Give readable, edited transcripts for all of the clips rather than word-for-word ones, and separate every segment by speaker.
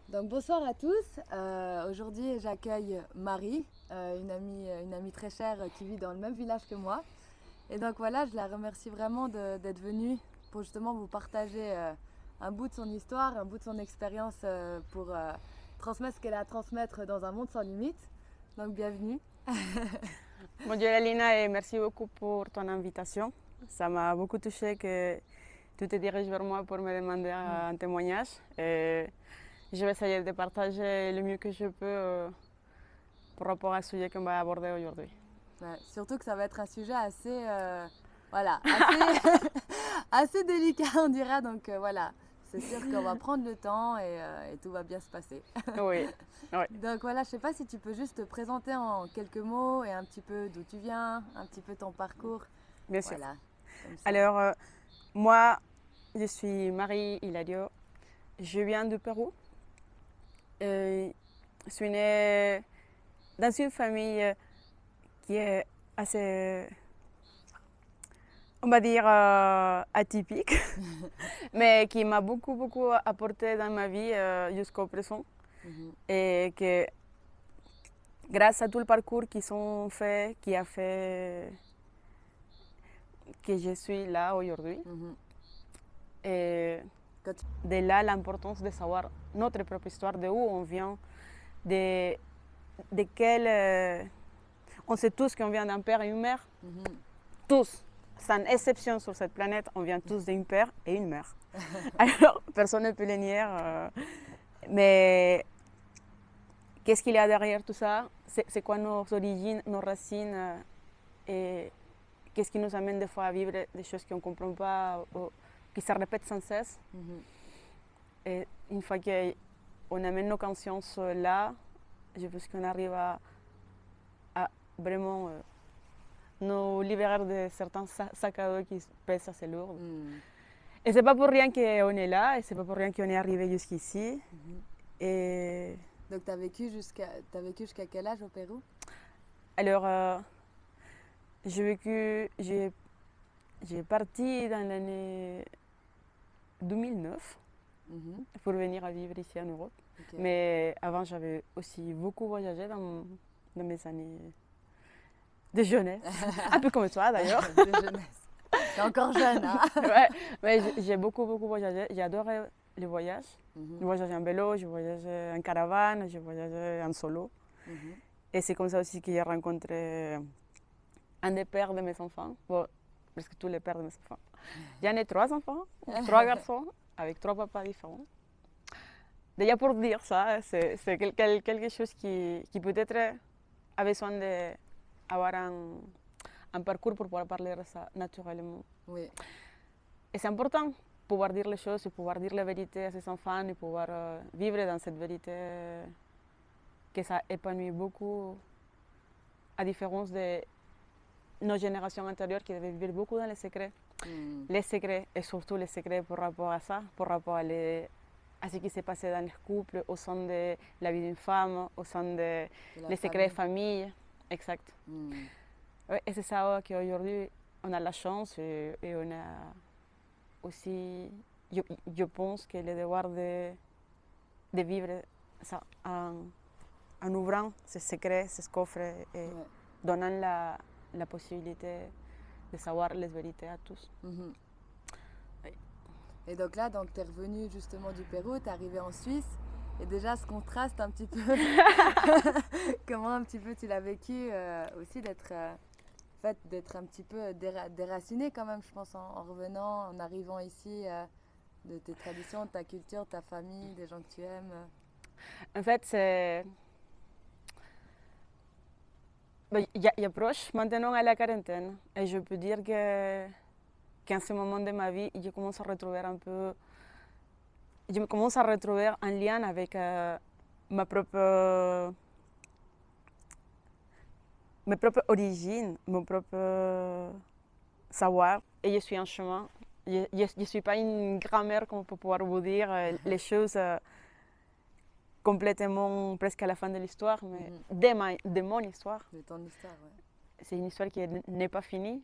Speaker 1: Donc bonsoir à tous. Aujourd'hui j'accueille Marie, une amie très chère qui vit dans le même village que moi. Et donc voilà, je la remercie vraiment d'être venue pour justement vous partager un bout de son histoire, un bout de son expérience pour transmettre ce qu'elle a à transmettre dans un monde sans limite. Donc bienvenue.
Speaker 2: Bonjour Alina et merci beaucoup pour ton invitation. Ça m'a beaucoup touché que tu te diriges vers moi pour me demander un témoignage. Et je vais essayer de partager le mieux que je peux par rapport à ce sujet qu'on va aborder aujourd'hui.
Speaker 1: Ouais, surtout que ça va être un sujet assez, voilà, assez, assez délicat on dirait. Donc voilà, c'est sûr qu'on va prendre le temps et tout va bien se passer.
Speaker 2: Oui, oui,
Speaker 1: Donc voilà, je sais pas si tu peux juste te présenter en quelques mots et un petit peu d'où tu viens, un petit peu ton parcours.
Speaker 2: bien sûr.
Speaker 1: Voilà, comme ça.
Speaker 2: Alors, moi, je suis Marie Hilario. Je viens du Pérou. Je suis née dans une famille qui est assez, on va dire, atypique, mais qui m'a beaucoup apporté dans ma vie jusqu'au présent.
Speaker 1: Mhm,
Speaker 2: Et que grâce à tout le parcours qu'ils ont fait, qui a fait que je suis là aujourd'hui.
Speaker 1: mhm.
Speaker 2: Et
Speaker 1: Quand tu-
Speaker 2: de là l'importance de savoir notre propre histoire, de où on vient, de, de quel... on sait tous qu'on vient d'un père et une mère,
Speaker 1: Mhm.
Speaker 2: tous, sans exception sur cette planète, on vient tous d'un père et une mère. Alors, personne ne peut le nier. Mais qu'est-ce qu'il y a derrière tout ça? C'est quoi nos origines, nos racines et qu'est-ce qui nous amène des fois à vivre des choses qu'on ne comprend pas ou qui se répètent sans cesse?
Speaker 1: Mhm.
Speaker 2: Et une fois qu'on amène nos consciences là, je pense qu'on arrive à vraiment nous libérer de certains sacs à dos qui pèsent assez lourd.
Speaker 1: Mhm.
Speaker 2: Et c'est pas pour rien qu'on est là, et c'est pas pour rien qu'on est arrivé jusqu'ici.
Speaker 1: Mhm.
Speaker 2: Et
Speaker 1: Donc t'as vécu jusqu'à quel âge au Pérou?
Speaker 2: alors, j'ai vécu, j'ai parti dans l'année 2009
Speaker 1: Mhm.
Speaker 2: pour venir à vivre ici en Europe.
Speaker 1: Ok.
Speaker 2: Mais avant, j'avais aussi beaucoup voyagé dans mes années de jeunesse, un peu comme toi d'ailleurs.
Speaker 1: De jeunesse. T'es encore jeune, hein?
Speaker 2: Ouais, mais j'ai beaucoup voyagé. J'adorais les voyages. Je
Speaker 1: Mhm.
Speaker 2: voyageais en vélo, je voyageais en caravane, je voyageais en solo.
Speaker 1: Mhm.
Speaker 2: Et c'est comme ça aussi que j'ai rencontré un des pères de mes enfants, bon, presque tous les pères de mes enfants. J'en ai trois enfants, trois garçons, avec trois papas différents. Déjà pour dire ça, c'est quelque chose qui peut-être a besoin d'avoir un parcours pour pouvoir parler de ça naturellement.
Speaker 1: Oui.
Speaker 2: Et c'est important pouvoir dire les choses et pouvoir dire la vérité à ses enfants et pouvoir vivre dans cette vérité que ça épanouit beaucoup, à différence de nos générations antérieures qui devaient vivre beaucoup dans les secrets.
Speaker 1: Mhm.
Speaker 2: Les secrets, et surtout les secrets par rapport à ça, par rapport à ce qui s'est passé dans les couples, au sein de la vie d'une femme, au sein de
Speaker 1: De la
Speaker 2: les secrets de
Speaker 1: famille.
Speaker 2: famille. Exact.
Speaker 1: Mhm.
Speaker 2: Ouais, et c'est ça qu'aujourd'hui, on a la chance et on a aussi, je pense que le devoir de vivre ça en ouvrant ces secrets, ces coffres et
Speaker 1: Ouais.
Speaker 2: donnant la possibilité de savoir les vérités à tous.
Speaker 1: Mhm.
Speaker 2: Oui.
Speaker 1: Et donc là, donc, tu es revenu justement du Pérou, tu es arrivé en Suisse. Et déjà, ce contraste un petit peu, comment un petit peu tu l'as vécu aussi d'être en fait, d'être un petit peu déraciné quand même, je pense, en revenant, en arrivant ici, de tes traditions, de ta culture, de ta famille, des gens que tu aimes.
Speaker 2: En fait, j'approche maintenant à la quarantaine et je peux dire qu'en ce moment de ma vie, je commence à retrouver un peu, je commence à retrouver un lien avec ma propre, mes propres origines, mon propre savoir. Et je suis en chemin. Je ne suis pas une grand-mère comme pour pouvoir vous dire les choses complètement presque à la fin de l'histoire, mais
Speaker 1: Mhm.
Speaker 2: de mon histoire.
Speaker 1: De ton histoire, ouais.
Speaker 2: C'est une histoire qui n'est pas finie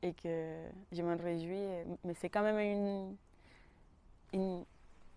Speaker 2: et que je m'en réjouis. Mais c'est quand même une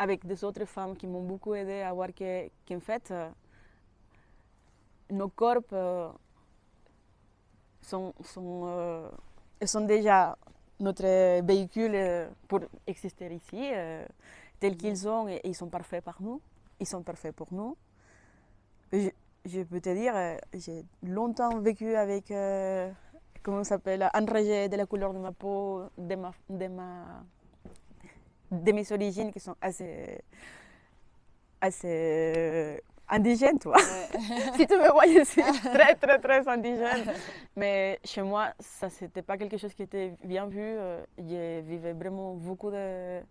Speaker 2: avec des autres femmes qui m'ont beaucoup aidé à voir qu'en fait, nos corps sont déjà notre véhicule pour exister ici, tels qu'ils sont, et ils sont parfaits par nous, ils sont parfaits pour nous. Je peux te dire, j'ai longtemps vécu avec, comment ça s'appelle, un rejet de la couleur de ma peau, de mes origines qui sont assez indigènes, toi.
Speaker 1: Ouais.
Speaker 2: Si tu me voyais, c'est très, très, très indigène. Mais chez moi, ça, c'était pas quelque chose qui était bien vu. Je vivais vraiment beaucoup de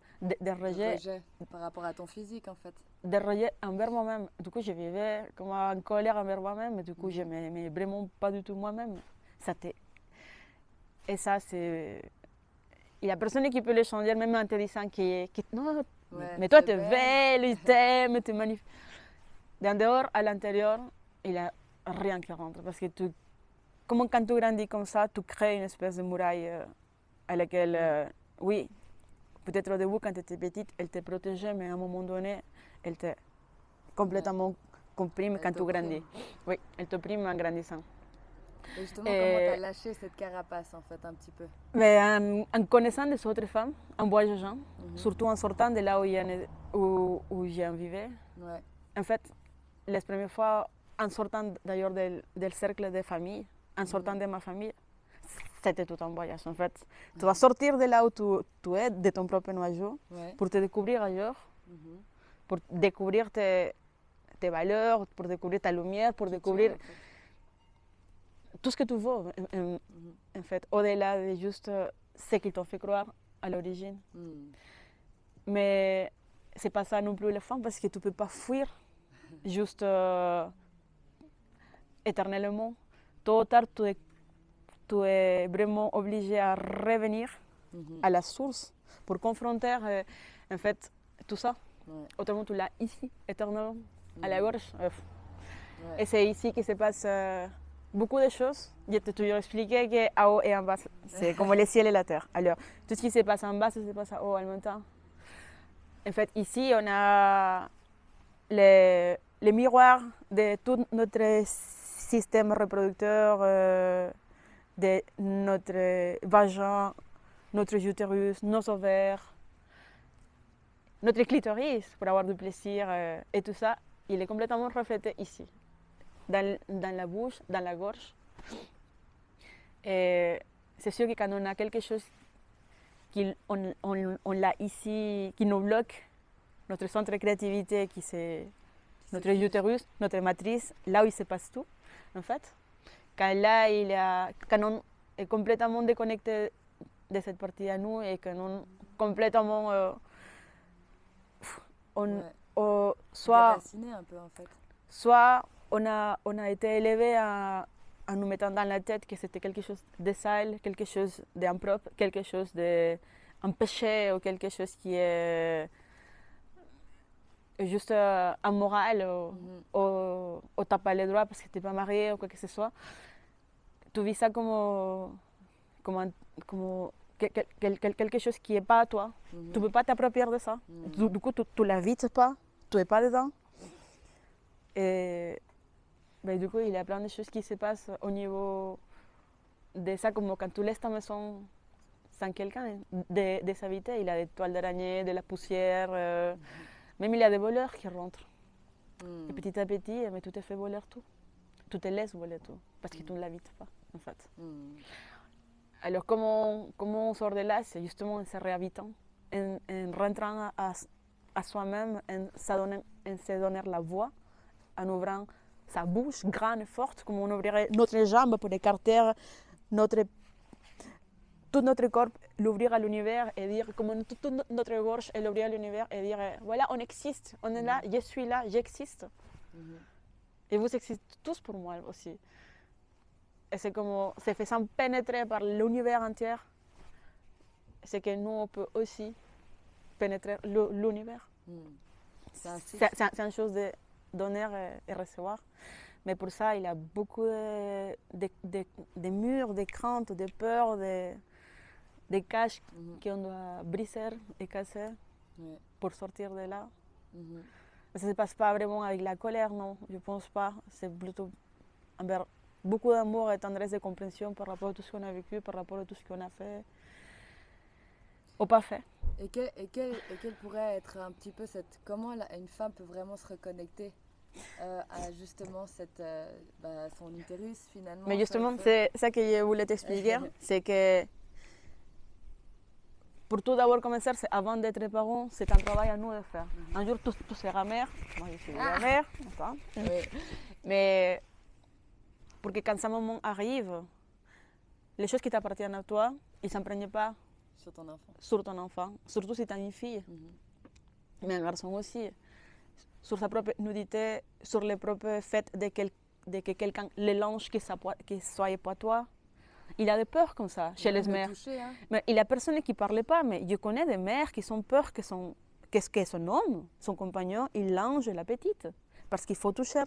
Speaker 2: rejet.
Speaker 1: Rejet par rapport à ton physique, en fait.
Speaker 2: De rejet envers moi-même. Du coup, je vivais comme en colère envers moi-même. Et du coup, je m'aimais vraiment pas du tout moi-même. Et ça, c'est... Il n'y a personne qui peut le changer, même en te disant non,
Speaker 1: Ouais,
Speaker 2: mais toi,
Speaker 1: c'est
Speaker 2: tu es belle, il t'aime, tu es magnifique. D'en dehors à l'intérieur, il n'y a rien qui rentre. Parce que comme quand tu grandis comme ça, tu crées une espèce de muraille à laquelle, oui, peut-être au début, quand tu étais petite, elle te protégeait, mais à un moment donné, elle te complètement comprime
Speaker 1: Elle
Speaker 2: quand tu
Speaker 1: t'opprime.
Speaker 2: grandis. Oui, elle t'opprime en grandissant.
Speaker 1: Et justement, comment tu as lâché cette carapace, en fait, un petit peu?
Speaker 2: Mais en connaissant des autres femmes, en voyageant, surtout en sortant de là où j'en vivais,
Speaker 1: Ouais.
Speaker 2: en fait, les premières fois, en sortant d'ailleurs del cercle de famille, en sortant de ma famille, c'était tout un voyage. En fait, tu vas sortir de là où tu es, de ton propre noyau,
Speaker 1: Ouais.
Speaker 2: pour te découvrir ailleurs, pour découvrir tes valeurs, pour découvrir ta lumière, pour découvrir
Speaker 1: En fait.
Speaker 2: tout ce que tu veux, en fait, au-delà de juste ce qu'ils t'ont fait croire à l'origine. Mais c'est pas ça non plus la fin, parce que tu peux pas fuir juste éternellement. Tôt ou tard, tu es vraiment obligé à revenir à la source pour confronter en fait tout ça.
Speaker 1: Ouais.
Speaker 2: Autrement, tu l'as ici, éternellement, à la gorge.
Speaker 1: Ouais.
Speaker 2: Et c'est ici que se passe beaucoup de choses. Je t'ai toujours expliqué qu'en haut et en bas, c'est comme le ciel et la terre. Alors, tout ce qui se passe en bas, ça se passe en haut en même temps. En fait, ici, on a les miroirs de tout notre système reproducteur, de notre vagin, notre utérus, nos ovaires, notre clitoris pour avoir du plaisir et tout ça, il est complètement reflété ici, dans la bouche, dans la gorge. Et c'est sûr que quand on a quelque chose on l'a ici, qui nous bloque, notre centre de créativité, qui c'est notre utérus, notre matrice, là où il se passe tout, en fait. Quand on est complètement déconnecté de cette partie à nous et que nous complètement soit
Speaker 1: déraciné un peu, en fait.
Speaker 2: Soit on a été élevé en nous mettant dans la tête que c'était quelque chose de sale, quelque chose d'impropre, quelque chose d'un péché ou quelque chose qui est juste immoral ou t'as pas les droits parce que t'es pas marié ou quoi que ce soit. Tu vis ça comme quelque chose qui n'est pas à toi. Tu ne peux pas t'approprier de ça. Du coup, tu ne l'habites pas, tu n'es pas dedans. Et ben, du coup, il y a plein de choses qui se passent au niveau de ça, comme quand tu laisses ta maison sans quelqu'un déshabité. Il y a des toiles d'araignée, de la poussière, même il y a des voleurs qui rentrent. Et petit à petit, mais tu te fais voler tout. Tu te laisses voler tout, parce que tu ne l'habites pas, en fait. Alors, comment on sort de là? C'est justement en se réhabitant, en rentrant à soi-même, en se donner la voix, en ouvrant sa bouche grande et forte, comme on ouvrirait notre jambe pour écarter tout notre corps, l'ouvrir à l'univers et dire, comme toute notre gorge, et l'ouvrir à l'univers et dire, voilà, on existe, on est là, je suis là, j'existe. Et vous existez tous pour moi aussi. Et c'est comme, se faisant pénétrer par l'univers entier, c'est que nous, on peut aussi pénétrer l'univers. C'est une chose de donner et recevoir. Mais pour ça, il y a beaucoup de murs, de craintes, de peurs, de caches qu'on doit briser et casser.
Speaker 1: Ouais.
Speaker 2: pour sortir de là.
Speaker 1: Mhm.
Speaker 2: Ça ne se passe pas vraiment avec la colère, non, je ne pense pas. C'est plutôt envers beaucoup d'amour et tendresse et compréhension par rapport à tout ce qu'on a vécu, par rapport à tout ce qu'on a fait ou pas fait.
Speaker 1: Et quelle pourrait être un petit peu comment une femme peut vraiment se reconnecter à justement son utérus finalement.
Speaker 2: Mais justement, c'est ça que je voulais t'expliquer, c'est que pour tout d'abord commencer, avant d'être parent, c'est un travail à nous de faire. Un jour, tu seras mère, moi je suis déjà mère,
Speaker 1: Oui.
Speaker 2: mais pour que quand ce moment arrive, les choses qui t'appartiennent à toi, ils ne s'imprègnent pas
Speaker 1: sur ton
Speaker 2: enfant, surtout si tu as une fille,
Speaker 1: Mhm.
Speaker 2: mais un garçon aussi, sur sa propre nudité, sur le propre fait de que quelqu'un le lance qui ne soit pas toi. Il a des peurs comme ça chez les mères.
Speaker 1: Toucher, hein.
Speaker 2: Mais il y a personne qui ne parle pas, mais je connais des mères qui ont peur que son homme, son compagnon, il lance la petite. Parce qu'il faut toucher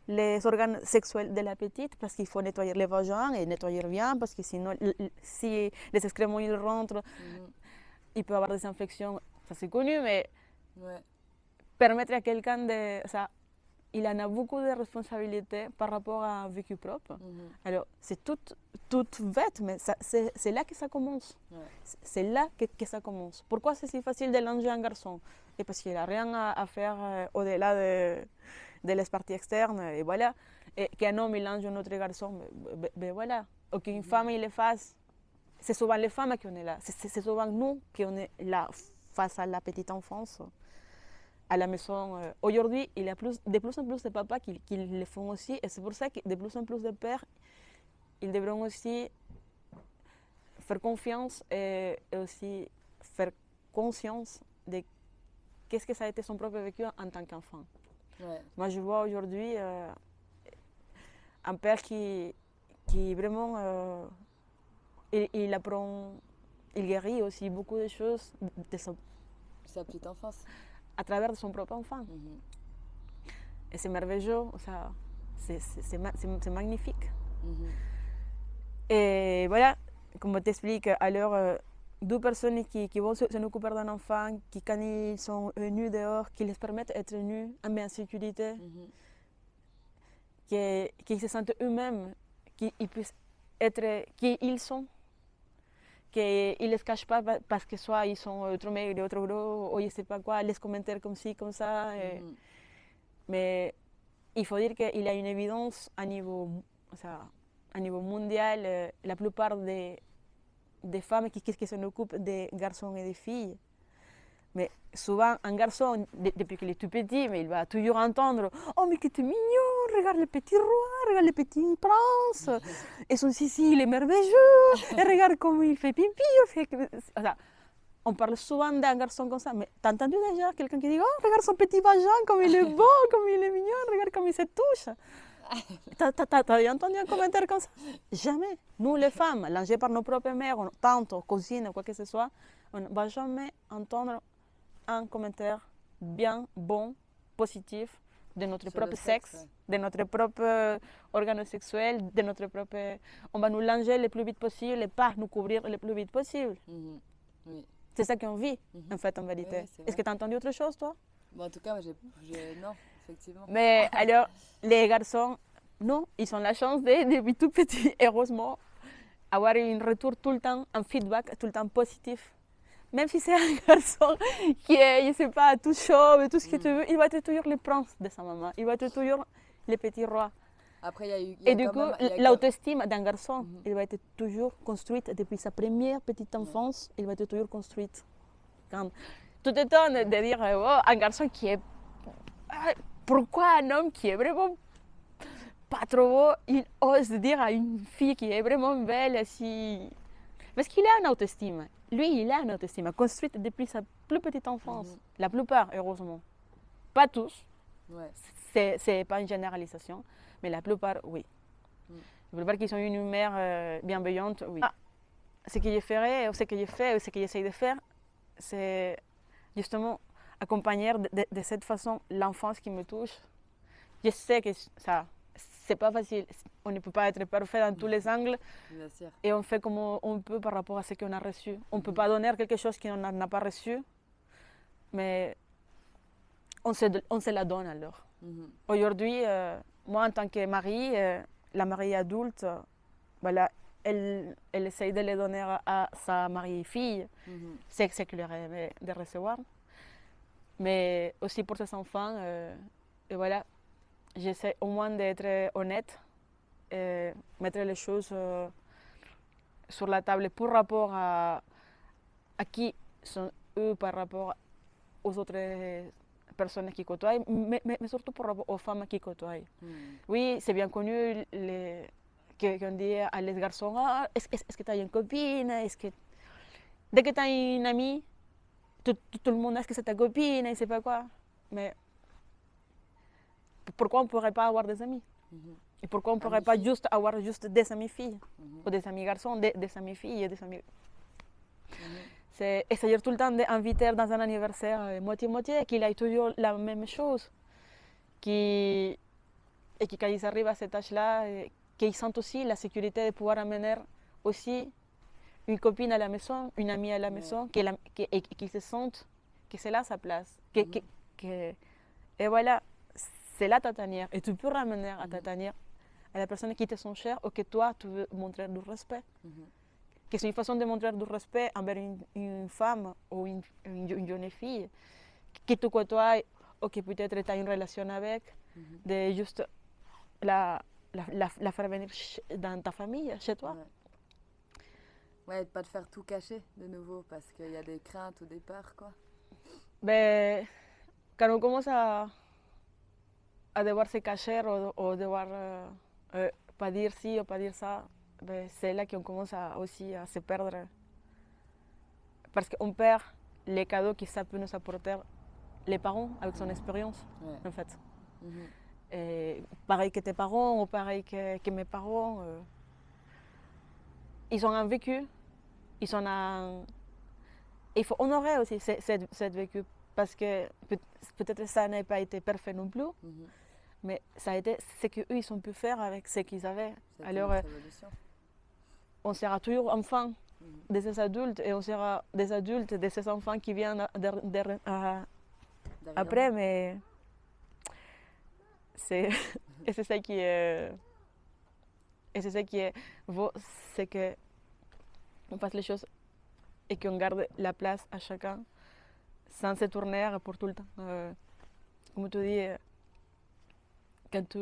Speaker 2: les organes sexuels de la petite, parce qu'il faut nettoyer les vagins et nettoyer bien, parce que sinon, si les excréments ils rentrent, il peut y avoir des infections. Ça c'est connu, mais
Speaker 1: Ouais.
Speaker 2: permettre à quelqu'un de... Ça, il en a beaucoup de responsabilités par rapport à un vécu propre.
Speaker 1: Mhm.
Speaker 2: Alors, c'est tout bête, mais c'est là que ça commence.
Speaker 1: Ouais.
Speaker 2: C'est là que ça commence. Pourquoi c'est si facile de langer un garçon? Et parce qu'il n'a rien à faire au-delà de les parties externes, et voilà. Et qu'un homme il lange un autre garçon, ben voilà. Ou qu'une femme il le fasse. C'est souvent les femmes qui on est là. C'est souvent nous qui on est là face à la petite enfance. À la maison. Aujourd'hui, il y a de plus en plus de papas qui le font aussi, et c'est pour ça que de plus en plus de pères, ils devront aussi faire confiance et aussi faire conscience de qu'est-ce que ça a été son propre vécu en tant qu'enfant.
Speaker 1: Ouais.
Speaker 2: Moi, je vois aujourd'hui un père qui vraiment, il apprend, il guérit aussi beaucoup de choses de
Speaker 1: Sa petite enfance.
Speaker 2: à travers son propre enfant.
Speaker 1: Mhm.
Speaker 2: Et c'est merveilleux, c'est magnifique.
Speaker 1: Mhm.
Speaker 2: Et voilà, comme t'explique, alors, deux personnes qui vont s'en occuper d'un enfant, qui quand ils sont nus dehors, qui les permettent d'être nus en bien sécurité,
Speaker 1: Mhm.
Speaker 2: qu'ils se sentent eux-mêmes, qu'ils puissent être qui ils sont, qu'ils ne les cachent pas parce que soit ils sont trop maigres, trop gros, ou je ne sais pas quoi, les commentaires comme ci, comme ça.
Speaker 1: Mhm.
Speaker 2: Mais il faut dire qu'il y a une évidence à niveau, à niveau mondial. La plupart des femmes qui s'en occupent des garçons et des filles. Mais souvent, un garçon, depuis qu'il est tout petit, mais il va toujours entendre « Oh, mais que t'es mignon, regarde le petit roi, regarde le petit prince, et son Sissi, il est merveilleux, et regarde comment il fait pipi. » On parle souvent d'un garçon comme ça, mais t'as entendu déjà quelqu'un qui dit « Oh, regarde son petit vagin, comme il est beau, comme il est mignon, regarde comme il se touche. » T'as entendu un commentaire comme ça? Jamais. Nous, les femmes, langées par nos propres mères, tantes, cousines, quoi que ce soit, on ne va jamais entendre un commentaire bien, bon, positif de notre
Speaker 1: Sur
Speaker 2: propre
Speaker 1: le
Speaker 2: sexe,
Speaker 1: ouais.
Speaker 2: de notre propre organe sexuel, de notre propre... On va nous langer le plus vite possible et pas nous couvrir le plus vite possible.
Speaker 1: Mhm. Oui.
Speaker 2: C'est ça qu'on vit, en fait, en vérité.
Speaker 1: Oui,
Speaker 2: Est-ce que tu as entendu autre chose, toi?
Speaker 1: Bon, en tout cas, non, effectivement.
Speaker 2: Mais alors, les garçons, non, ils ont la chance depuis tout petit, heureusement, avoir un retour tout le temps, un feedback tout le temps positif. Même si c'est un garçon qui est, je ne sais pas, tout chauve et tout ce que tu veux, il va être toujours le prince de sa maman, il va être toujours le petit roi.
Speaker 1: Après, il y a
Speaker 2: Et du coup, l'autostime d'un garçon, il va être toujours construite depuis sa première petite enfance, il va être toujours construite. Quand tu t'étonnes de dire, oh, un garçon qui est... Pourquoi un homme qui est vraiment pas trop beau, il ose dire à une fille qui est vraiment belle, si... Parce qu'il a une autoestime. Lui, il a une autoestime construite depuis sa plus petite enfance. La plupart, heureusement. Pas tous.
Speaker 1: Ouais.
Speaker 2: C'est pas une généralisation, mais la plupart, oui. La plupart qui ont une mère bienveillante, oui. Ce que je ferais, ou ce que je fais, ou ce que j'essaie de faire, c'est justement accompagner de cette façon l'enfance qui me touche. Je sais que ça, c'est pas facile. On ne peut pas être parfait dans tous les angles.
Speaker 1: Bien sûr.
Speaker 2: Et on fait comme on peut par rapport à ce qu'on a reçu. On ne peut pas donner quelque chose qu'on n'a pas reçu. mais on se la donne alors. Aujourd'hui, moi en tant que mari, la mariée adulte, voilà, elle essaye de les donner à sa mariée-fille, c'est ce qu'elle rêve de recevoir. Mais aussi pour ses enfants, et voilà, j'essaie au moins d'être honnête et mettre les choses sur la table par rapport à qui sont eux par rapport aux autres personnes qui côtoient, mais surtout par rapport aux femmes qui côtoient. Oui, c'est bien connu qu'on dit à les garçons, ah, est-ce que tu as une copine? Dès que tu as une amie, tout le monde, est-ce que c'est ta copine? Et c'est pas quoi. Mais pourquoi on ne pourrait pas avoir des amis? Et pourquoi on ne pourrait pas juste avoir juste des amis filles? Ou des amis garçons, des amis filles et des amis... C'est essayer tout le temps d'inviter dans un anniversaire moitié-moitié, qu'il ait toujours la même chose. Et que quand ils arrivent à cet âge-là, qu'ils sentent aussi la sécurité de pouvoir amener aussi une copine à la maison, une amie à la maison, et qu'ils se sentent que c'est là sa place. Et voilà, c'est là ta tanière. Et tu peux ramener à ta tanière à la personne qui te sont chères ou que toi, tu veux montrer du respect. Que c'est une façon de montrer du respect envers une femme ou une jeune fille que tu côtoies ou que peut-être tu as une relation avec, de juste la faire venir dans ta famille, chez toi.
Speaker 1: Ouais, de ne pas te faire tout cacher de nouveau parce qu'il y a des craintes ou des peurs, quoi.
Speaker 2: Ben, quand on commence à devoir se cacher ou devoir pas dire ci ou pas dire ça, ben, c'est là qu'on commence aussi à se perdre. Parce qu'on perd les cadeaux que ça peut nous apporter les parents avec son expérience, en fait. Et pareil que tes parents ou pareil que mes parents, ils ont un vécu, il faut honorer aussi cette vécu parce que peut-être ça n'a pas été parfait non plus, mais ça a été ce qu'eux ils ont pu faire avec ce qu'ils avaient. Alors, on sera toujours enfants de ces adultes et on sera des adultes de ces enfants qui viennent après, mais c'est ça qui est beau, c'est qu'on fasse les choses et qu'on garde la place à chacun sans se tourner pour tout le temps. Comme tu dis, quand tu...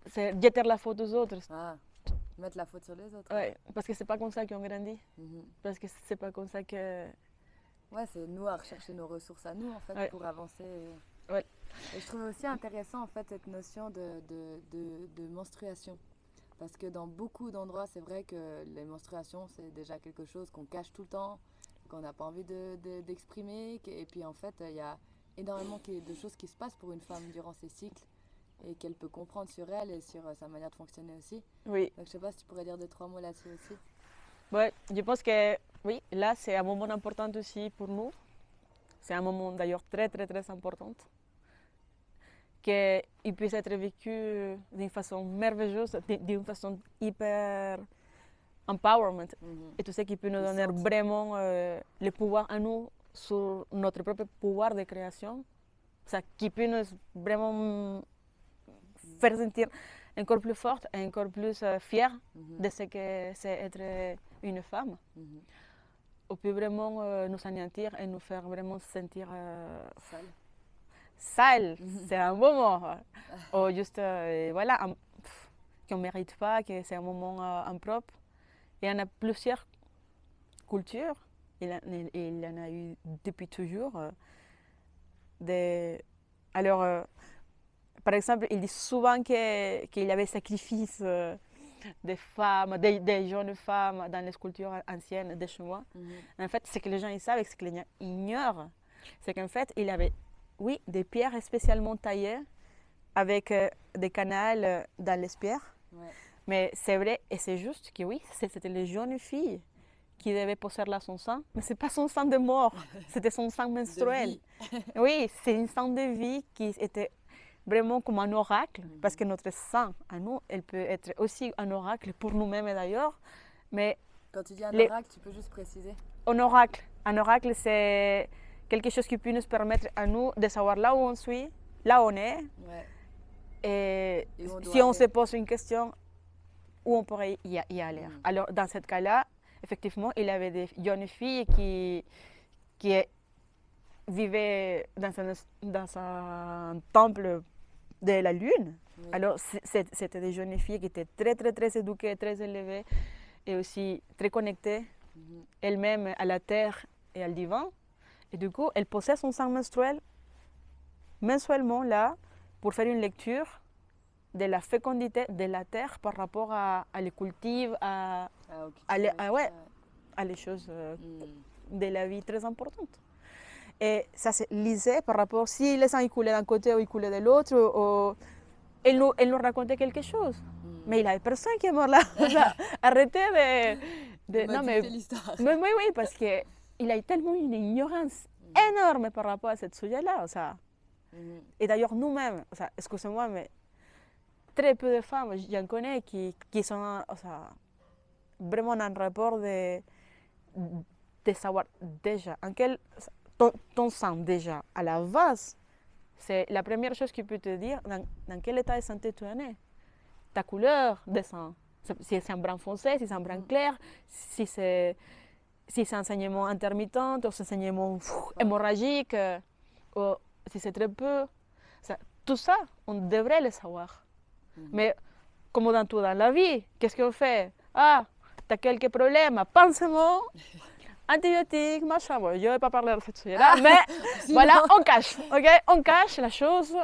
Speaker 2: c'est jeter la faute aux autres.
Speaker 1: Mettre la faute sur les autres.
Speaker 2: Ouais, parce que c'est pas comme ça qu'on grandit. Parce que c'est pas comme ça que...
Speaker 1: Ouais, c'est nous à rechercher nos ressources à nous, en fait, pour avancer. Et je trouve aussi intéressant, en fait, cette notion de menstruation. Parce que dans beaucoup d'endroits, c'est vrai que les menstruations, c'est déjà quelque chose qu'on cache tout le temps, qu'on n'a pas envie d'exprimer. Et puis, en fait, il y a énormément de choses qui se passent pour une femme durant ses cycles et qu'elle peut comprendre sur elle et sur sa manière de fonctionner aussi.
Speaker 2: Oui.
Speaker 1: Donc, je ne sais pas si tu pourrais dire 2-3 mots là-dessus aussi.
Speaker 2: Ouais, je pense que oui, là, c'est un moment important aussi pour nous. C'est un moment d'ailleurs très, très, très important. Qu'il puisse être vécu d'une façon merveilleuse, d'une façon hyper empowerment. Et tout ce qui peut nous donner vraiment le pouvoir à nous sur notre propre pouvoir de création. Ça qui peut nous vraiment faire sentir encore plus forte et encore plus fière de ce que c'est être une femme. On peut vraiment nous anéantir et nous faire vraiment sentir sale. C'est un moment. Ou juste, voilà, qu'on ne mérite pas, que c'est un moment impropre. Il y en a plusieurs cultures, il y en a eu depuis toujours. Alors, par exemple, il dit souvent qu'il y avait sacrifice des femmes, des jeunes femmes dans les cultures anciennes de chez moi. En fait, ce que les gens ils savent et ce que les gens ignorent, c'est qu'en fait, il y avait, oui, des pierres spécialement taillées avec des canals dans les pierres. Mais c'est vrai et c'est juste que oui, c'était les jeunes filles qui devaient poser là son sang, mais ce n'est pas son sang de mort, c'était son sang menstruel. Oui, c'est un sang de vie qui était vraiment comme un oracle, parce que notre sang, à nous, elle peut être aussi un oracle pour nous-mêmes d'ailleurs. Mais
Speaker 1: quand tu dis un oracle, tu peux juste préciser?
Speaker 2: Un oracle, Un oracle, c'est quelque chose qui peut nous permettre à nous de savoir là où on suit, là où on est.
Speaker 1: Ouais.
Speaker 2: Et
Speaker 1: où
Speaker 2: si on
Speaker 1: aller.
Speaker 2: se pose une question, où on pourrait y aller. Alors, dans ce cas-là, effectivement, il y avait des jeunes filles qui vivaient dans un temple de la Lune.
Speaker 1: Oui.
Speaker 2: Alors, c'était des jeunes filles qui étaient très, très, très éduquées, très élevées et aussi très connectées elles-mêmes à la terre et au divin. Et du coup, elles posaient son sang menstruel mensuellement là pour faire une lecture de la fécondité de la terre par rapport à les cultives, à les choses de la vie très importantes. Et ça se lisait par rapport si le sang il coulait d'un côté ou il coulait de l'autre. Elle nous racontait quelque chose. Mais il n'y avait personne qui est mort là. Arrêtez de
Speaker 1: non, mais l'histoire.
Speaker 2: Mais oui, parce qu'il a tellement une ignorance énorme par rapport à ce sujet-là. Et d'ailleurs, nous-mêmes, excusez-moi, mais très peu de femmes, j'en connais, qui sont vraiment en rapport de savoir déjà en quel ton sang déjà à la base, c'est la première chose qui peut te dire dans quel état de santé tu en es. Ta couleur de sang, si c'est un brun foncé, si c'est un brun clair, si c'est un saignement intermittent, ou un saignement hémorragique, ou si c'est très peu. Tout ça, on devrait le savoir. Mais comme dans tout dans la vie, qu'est-ce qu'on fait? Ah, tu as quelques problèmes, pansement, antibiotiques, machin. Bon, je ne vais pas parler de ce sujet-là, mais voilà, on cache, ok? On cache la chose,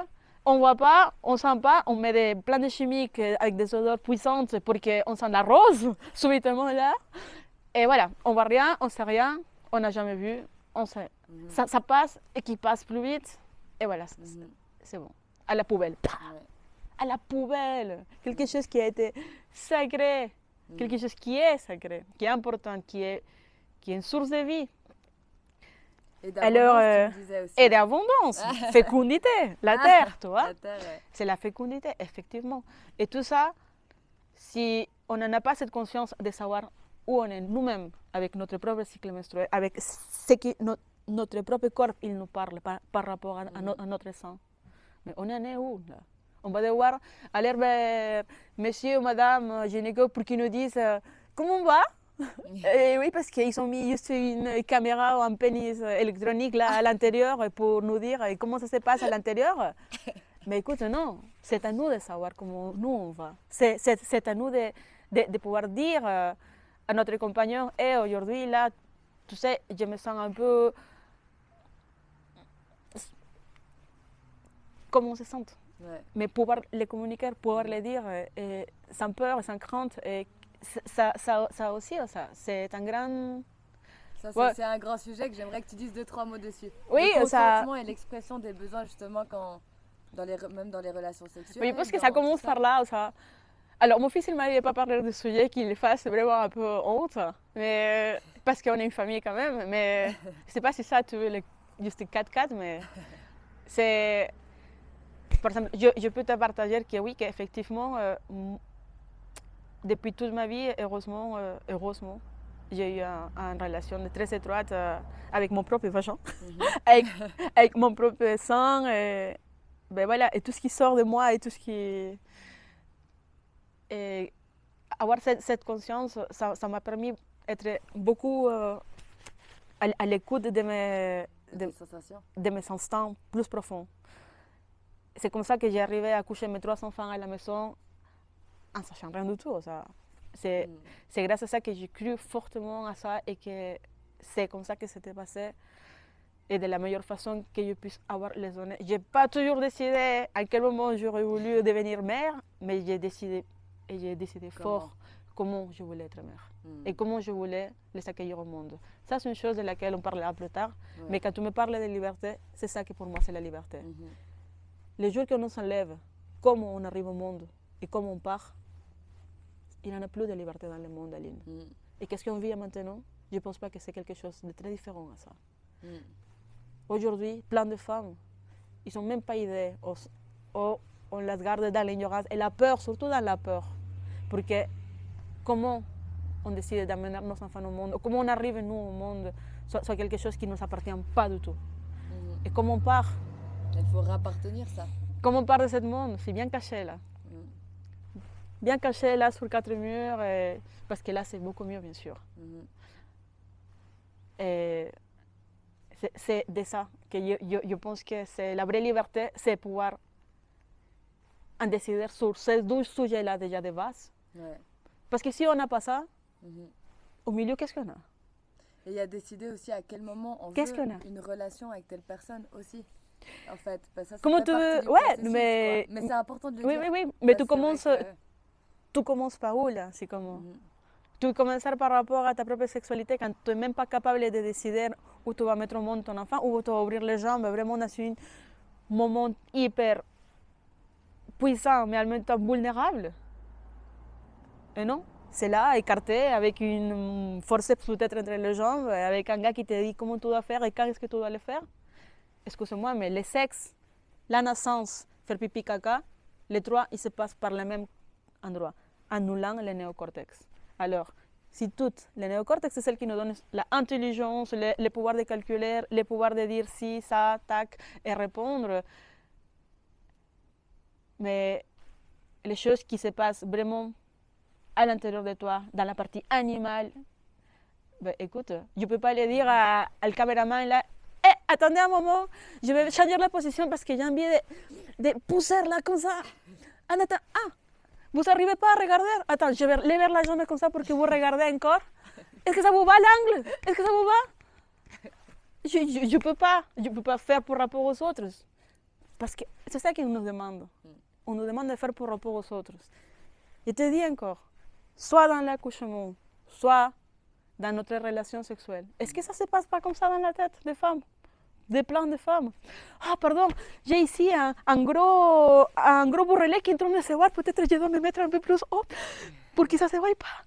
Speaker 2: on ne voit pas, on ne sent pas, on met des plantes chimiques avec des odeurs puissantes pour qu'on sente la rose, subitement là. Et voilà, on ne voit rien, on ne sait rien, on n'a jamais vu, on sait. Ça passe et qui passe plus vite, et voilà, c'est bon. À la poubelle. À la poubelle. Quelque chose qui a été sacré, quelque chose qui est sacré, qui est important, qui est une source de vie.
Speaker 1: Et d'abondance, tu disais aussi.
Speaker 2: Et d'abondance, fécondité, la terre, tu vois.
Speaker 1: La terre, ouais.
Speaker 2: C'est la fécondité, effectivement. Et tout ça, si on n'en a pas cette conscience de savoir où on est nous-mêmes avec notre propre cycle menstruel, avec ce que notre propre corps il nous parle par rapport à notre sang. Mais on en est où là? On va devoir aller vers monsieur ou madame gynéco pour qu'ils nous disent comment on va. Et oui, parce qu'ils ont mis juste une caméra ou un pénis électronique là à l'intérieur pour nous dire comment ça se passe à l'intérieur. Mais écoute, non, c'est à nous de savoir comment nous on va. C'est à nous de pouvoir dire à notre compagnon, aujourd'hui là, tu sais, je me sens un peu... Comment on se sent.
Speaker 1: Ouais.
Speaker 2: Mais pouvoir les communiquer, pouvoir les dire sans peur, sans crainte, et ça aussi, c'est un grand...
Speaker 1: Ça, c'est un grand sujet que j'aimerais que tu dises 2-3 mots dessus.
Speaker 2: Oui,
Speaker 1: le consentement et l'expression des besoins justement même dans les relations sexuelles.
Speaker 2: Oui, parce que ça commence par là. Alors, mon fils, il m'avait pas parlé de sujet qu'il fasse vraiment un peu honte, mais parce qu'on est une famille quand même. Mais je sais pas si ça, tu veux juste 4-4, mais c'est... Par exemple, je peux te partager que oui, qu'effectivement, depuis toute ma vie, heureusement, j'ai eu une relation très étroite avec mon propre vagin, avec mon propre sang, et, ben voilà, et tout ce qui sort de moi, et tout ce qui... Et avoir cette conscience, ça m'a permis d'être beaucoup à l'écoute de mes instincts plus profonds. C'est comme ça que j'ai arrivé à coucher mes 3 enfants à la maison en sachant rien du tout. C'est grâce à ça que j'ai cru fortement à ça et que c'est comme ça que c'était passé et de la meilleure façon que je puisse avoir les données. Je n'ai pas toujours décidé à quel moment j'aurais voulu devenir mère, mais j'ai décidé fort comment je voulais être mère et comment je voulais les accueillir au monde. Ça, c'est une chose de laquelle on parlera plus tard, mais quand tu me parles de liberté, c'est ça que pour moi c'est la liberté. Les jours qu'on nous enlève, comment on arrive au monde et comment on part, il n'y en a plus de liberté dans le monde, Aline. Et qu'est-ce qu'on vit maintenant? Je ne pense pas que c'est quelque chose de très différent à ça. Aujourd'hui, plein de femmes, ils n'ont même pas idée, ou on les garde dans l'ignorance et la peur, surtout dans la peur. Parce que comment on décide d'amener nos enfants au monde, ou comment on arrive nous au monde soit quelque chose qui ne nous appartient pas du tout. Et comme on part,
Speaker 1: il faut rappartenir ça.
Speaker 2: Comme on part de ce monde, c'est bien caché là. Bien caché là sur 4 murs, parce que là c'est beaucoup mieux bien sûr. Et c'est de ça que je pense que c'est la vraie liberté, c'est pouvoir en décider sur ces 2 sujets-là déjà de base.
Speaker 1: Ouais.
Speaker 2: Parce que si on n'a pas ça, au milieu, qu'est-ce qu'on a?
Speaker 1: Et il y a décider aussi à quel moment on veut une relation avec telle personne aussi. En fait, ça
Speaker 2: comment tu veux? Ouais, mais
Speaker 1: c'est important de le
Speaker 2: dire. Oui, mais tu commences par où là? C'est comment? Tu commences par rapport à ta propre sexualité quand tu n'es même pas capable de décider où tu vas mettre au monde ton enfant, où tu vas ouvrir les jambes vraiment dans un moment hyper puissant mais en même temps vulnérable. Et non, c'est là, écarté, avec une forceps peut-être entre les jambes, avec un gars qui te dit comment tu dois faire et quand est-ce que tu dois le faire. Excusez-moi, mais le sexe, la naissance, faire pipi caca, les 3, ils se passent par le même endroit, annulant le néocortex. Alors, si tout, le néocortex, c'est celle qui nous donne l'intelligence, le pouvoir de calculer, le pouvoir de dire si, ça, tac, et répondre. Mais les choses qui se passent vraiment à l'intérieur de toi, dans la partie animale, ben, écoute, je ne peux pas le dire au caméraman là, attendez un moment, je vais changer la position parce que j'ai envie de pousser là comme ça. Vous n'arrivez pas à regarder? Attends, je vais lever la jambe comme ça pour que vous regardez encore. Est-ce que ça vous va l'angle? Est-ce que ça vous va? Je ne peux pas faire pour rapport aux autres. Parce que c'est ça qu'on nous demande. On nous demande de faire pour rapport aux autres. Je te dis encore, soit dans l'accouchement, soit dans notre relation sexuelle. Est-ce que ça ne se passe pas comme ça dans la tête des femmes? Des plans de femmes. Ah, pardon, j'ai ici un gros bourrelet qui est en train de se voir. Peut-être je dois me mettre un peu plus haut pour que ça ne se voie pas.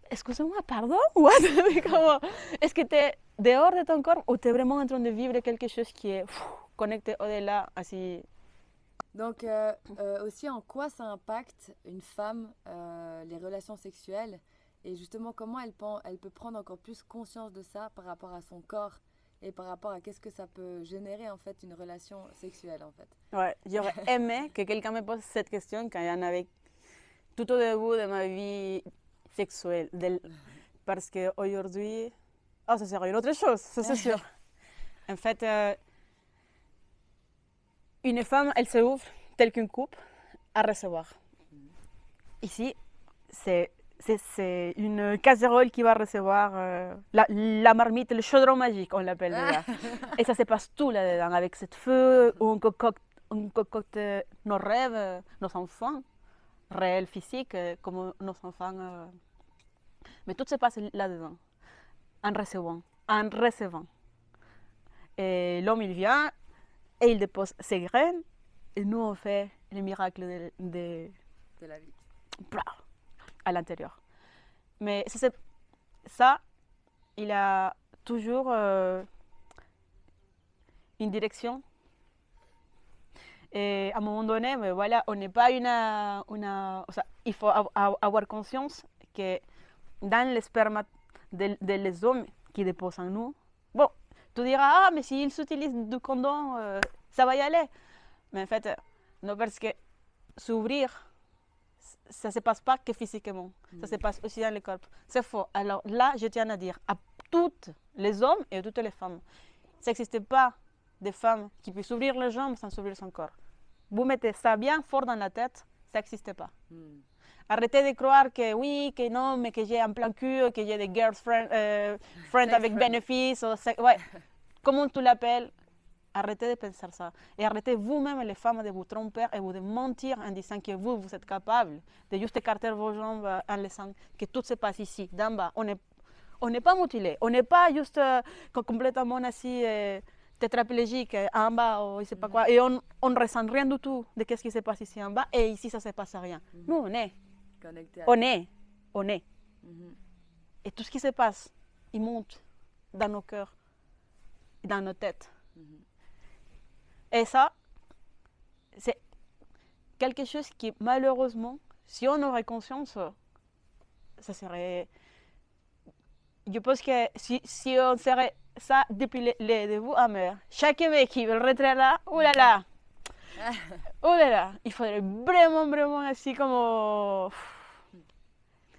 Speaker 2: Excusez-moi, pardon? Est-ce que tu es dehors de ton corps ou tu es vraiment en train de vivre quelque chose qui est connecté au-delà, ainsi?
Speaker 1: Donc, aussi, en quoi ça impacte une femme, les relations sexuelles, et justement comment elle peut prendre encore plus conscience de ça par rapport à son corps et par rapport à qu'est-ce que ça peut générer en fait une relation sexuelle en fait.
Speaker 2: Ouais, j'aurais aimé que quelqu'un me pose cette question quand il y en avait tout au début de ma vie sexuelle, parce qu'aujourd'hui, ça serait une autre chose, ça c'est sûr. En fait, une femme, elle se ouvre telle qu'une coupe à recevoir. Ici, c'est une casserole qui va recevoir la marmite, le chaudron magique, on l'appelle déjà. Et ça se passe tout là-dedans, avec ce feu, où on concocte nos rêves, nos enfants, réels, physiques, comme nos enfants. Mais tout se passe là-dedans, en recevant. Et l'homme, il vient, et il dépose ses graines, et nous, on fait le miracle de
Speaker 1: la vie.
Speaker 2: À l'intérieur. Mais ça, il a toujours une direction. Et à un moment donné, mais voilà, on n'est pas il faut avoir conscience que dans le sperme des hommes qui déposent en nous, bon, tu diras, mais s'ils utilisent du condom, ça va y aller. Mais en fait, non, parce que s'ouvrir, ça ne se passe pas que physiquement, ça se passe aussi dans le corps. C'est faux. Alors là, je tiens à dire à tous les hommes et à toutes les femmes, ça n'existe pas de femmes qui puissent ouvrir les jambes sans ouvrir son corps. Vous mettez ça bien fort dans la tête, ça n'existe pas. Arrêtez de croire que oui, que non, mais que j'ai un plan cul, que j'ai des girlfriends avec bénéfices. Ouais. Comment tu l'appelles? Arrêtez de penser ça. Et arrêtez vous-même, les femmes, de vous tromper et de mentir en disant que vous êtes capable de juste écarter vos jambes en laissant que tout se passe ici, d'en bas. On n'est pas mutilé. On n'est pas juste complètement assis, tétraplégique, en bas, ou je ne sais pas quoi. Et on ne ressent rien du tout de ce qui se passe ici en bas. Et ici, ça ne se passe rien. Nous, on est. On est. Et tout ce qui se passe, il monte dans nos cœurs, dans nos têtes. Et ça, c'est quelque chose qui, malheureusement, si on aurait conscience, ça serait je pense que si on serait ça depuis le début, mais chaque mec qui veut rentrer là, oulala, oulala, il faudrait vraiment así como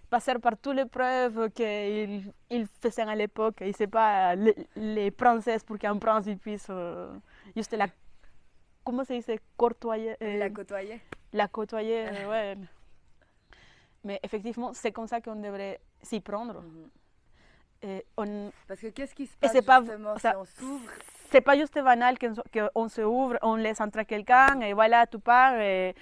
Speaker 2: passer par toutes les preuves qu'ils faisaient à l'époque. Et c'est pas les princesses pour qu'un prince puisse juste la, comment ça dit, courtoyer.
Speaker 1: La côtoyer.
Speaker 2: La côtoyer, ouais. Mais effectivement, c'est comme ça qu'on devrait s'y prendre.
Speaker 1: Parce que qu'est-ce qui se passe justement si on s'ouvre?
Speaker 2: C'est pas juste banal qu'on se ouvre, on laisse entrer quelqu'un et voilà, tu pars et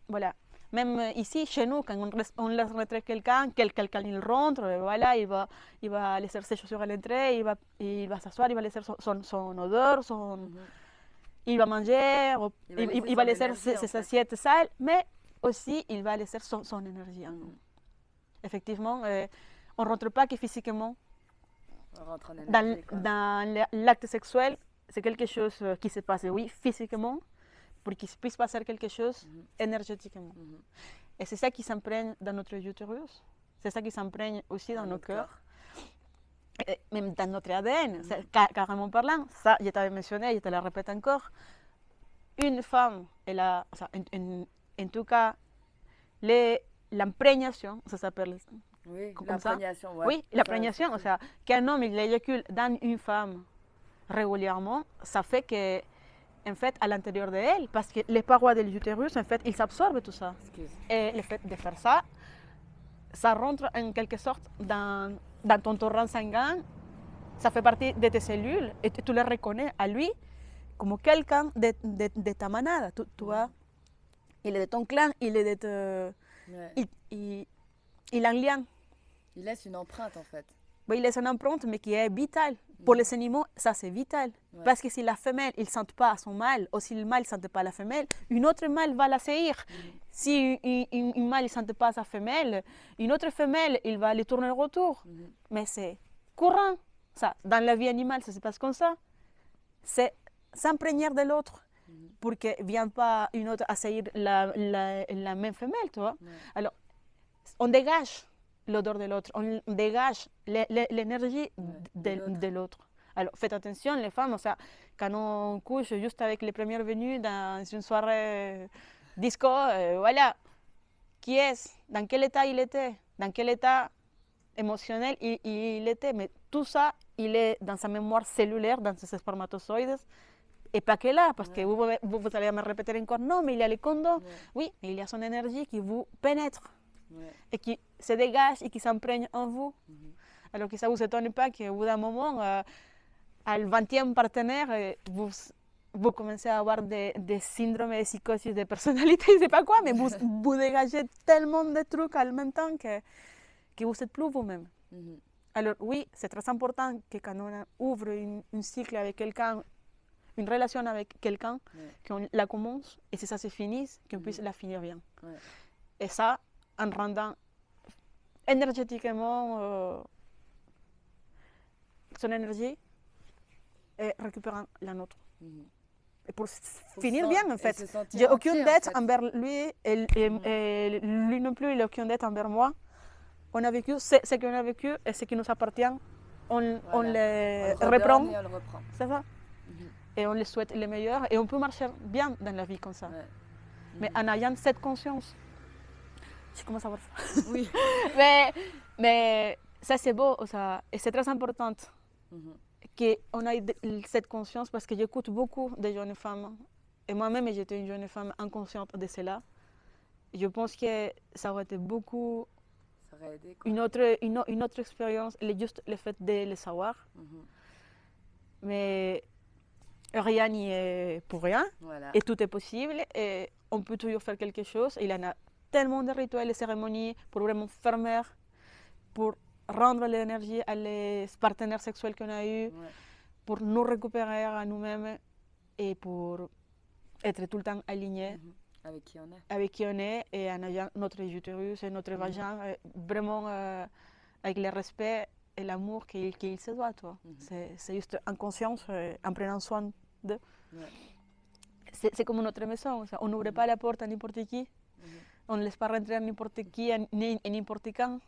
Speaker 2: voilà. Même ici, chez nous, quand on laisse rentrer quelqu'un il rentre, et voilà, il va laisser ses chaussures à l'entrée, il va s'asseoir, il va laisser son odeur, il va manger, il va laisser ses assiettes sales, mais aussi il va laisser son énergie en nous. Effectivement, on ne rentre pas que physiquement.
Speaker 1: On rentre en énergie,
Speaker 2: dans l'acte sexuel, c'est quelque chose qui se passe, oui, physiquement, pour qu'il puisse passer quelque chose énergétiquement. Et c'est ça qui s'imprègne dans notre utérus, c'est ça qui s'imprègne aussi dans nos cœurs, même dans notre ADN, carrément parlant. Ça, je t'avais mentionné, je te le répète encore, une femme, elle a, en tout cas, l'imprégnation, ça s'appelle.
Speaker 1: Oui, l'imprégnation, ouais.
Speaker 2: Oui, l'imprégnation, qu'un homme il éjacule dans une femme régulièrement, ça fait que, en fait, à l'intérieur d'elle, parce que les parois de l'utérus, en fait, ils absorbent tout ça. Et le fait de faire ça, ça rentre en quelque sorte dans ton torrent sanguin, ça fait partie de tes cellules, et tu le reconnais à lui comme quelqu'un de ta manada, tu vois. Il est de ton clan, il est de il a un lien.
Speaker 1: Il laisse une empreinte en fait.
Speaker 2: Oui, il laisse une empreinte, mais qui est vitale. Pour les animaux, ça c'est vital. Parce que si la femelle ne sent pas son mâle, ou si le mâle ne sent pas la femelle, une autre mâle va la saisir. Si une mâle ne sent pas sa femelle, une autre femelle, il va lui tourner le retour. Mais c'est courant. Ça, dans la vie animale, ça se passe comme ça. C'est s'imprégner de l'autre. Pour que ne vienne pas une autre assaillir la même femelle, tu vois. Alors, on dégage l'odeur de l'autre, on dégage l'énergie de l'autre. Alors, faites attention, les femmes, quand on couche juste avec les premières venues dans une soirée disco, voilà, qui est-ce? Dans quel état il était? Dans quel état émotionnel il était? Mais tout ça, il est dans sa mémoire cellulaire, dans ses spermatozoïdes. Et pas que là, parce que vous allez me répéter encore, non, mais il y a les condoms. Oui, mais il y a son énergie qui vous pénètre et qui se dégage et qui s'imprègne en vous. Alors que ça ne vous étonne pas qu'au bout d'un moment, à le 20e partenaire, vous commencez à avoir des syndromes de psychose de personnalité, je ne sais pas quoi, mais vous dégagez tellement de trucs en même temps que vous n'êtes plus vous-même. Alors oui, c'est très important que quand on ouvre un cycle avec quelqu'un, une relation avec quelqu'un, qu'on la commence et si ça se finit, qu'on puisse la finir bien. Et ça, en rendant énergétiquement son énergie et récupérant la nôtre. Et pour finir bien, en fait, j'ai aucune dette envers lui et lui non plus, il n'a aucune dette envers moi. On a vécu ce qu'on a vécu et ce qui nous appartient, on le reprend. C'est ça. Et on les souhaite le meilleur et on peut marcher bien dans la vie comme ça. Mais en ayant cette conscience, je commence à voir ça.
Speaker 1: Oui.
Speaker 2: mais ça c'est beau, et c'est très important qu'on ait cette conscience parce que j'écoute beaucoup de jeunes femmes et moi-même j'étais une jeune femme inconsciente de cela. Je pense que ça aurait été beaucoup
Speaker 1: aidé,
Speaker 2: une autre expérience, juste le fait de le savoir. Mais rien n'y est pour rien, et tout est possible, et on peut toujours faire quelque chose. Il y en a tellement de rituels et cérémonies pour vraiment fermer, pour rendre l'énergie à les partenaires sexuels qu'on a eus, pour nous récupérer à nous-mêmes et pour être tout le temps alignés
Speaker 1: avec qui on est.
Speaker 2: Avec qui on est et en ayant notre utérus et notre vagin, vraiment avec le respect et l'amour qu'il se doit, toi. C'est juste en conscience, en prenant soin d'eux. C'est comme notre maison, on n'ouvre pas la porte à n'importe qui, on ne laisse pas rentrer n'importe qui, ni n'importe quand.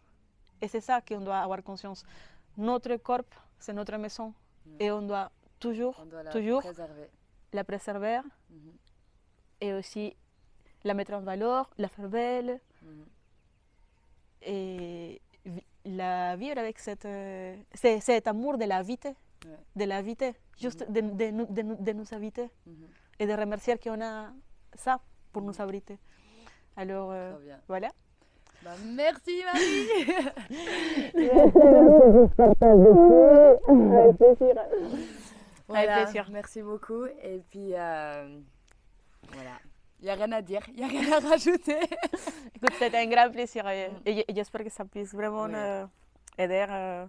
Speaker 2: Et c'est ça qu'on doit avoir conscience. Notre corps, c'est notre maison. Et on doit toujours
Speaker 1: préserver.
Speaker 2: la préserver et aussi la mettre en valeur, la faire belle et la vivre avec cet amour de la vie, juste de nous habiter et de remercier qu'on a ça pour nous abriter. Alors voilà.
Speaker 1: Bah, merci Marie.
Speaker 2: Avec plaisir.
Speaker 1: Voilà,
Speaker 2: Avec plaisir.
Speaker 1: merci beaucoup. Et puis voilà, il n'y a rien à dire, il n'y a rien à rajouter.
Speaker 2: Écoute, c'était un grand plaisir et j'espère que ça puisse vraiment aider.
Speaker 1: Je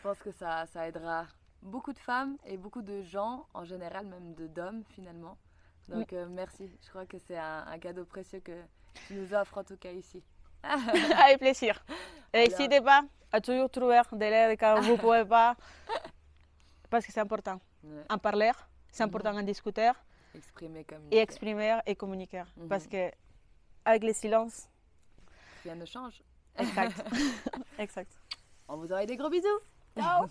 Speaker 1: pense que ça aidera beaucoup de femmes et beaucoup de gens en général, même d'hommes finalement. Donc merci, je crois que c'est un cadeau précieux que tu nous offres en tout cas ici.
Speaker 2: Avec plaisir. Et n'hésitez pas à toujours trouver de l'aide quand vous ne pouvez pas, parce que c'est important. En parler, c'est important en discuter.
Speaker 1: Exprimer, communiquer.
Speaker 2: Et exprimer et communiquer. Parce que avec le silence,
Speaker 1: rien ne change.
Speaker 2: Exact. Exact.
Speaker 1: On vous envoie des gros bisous. Ciao.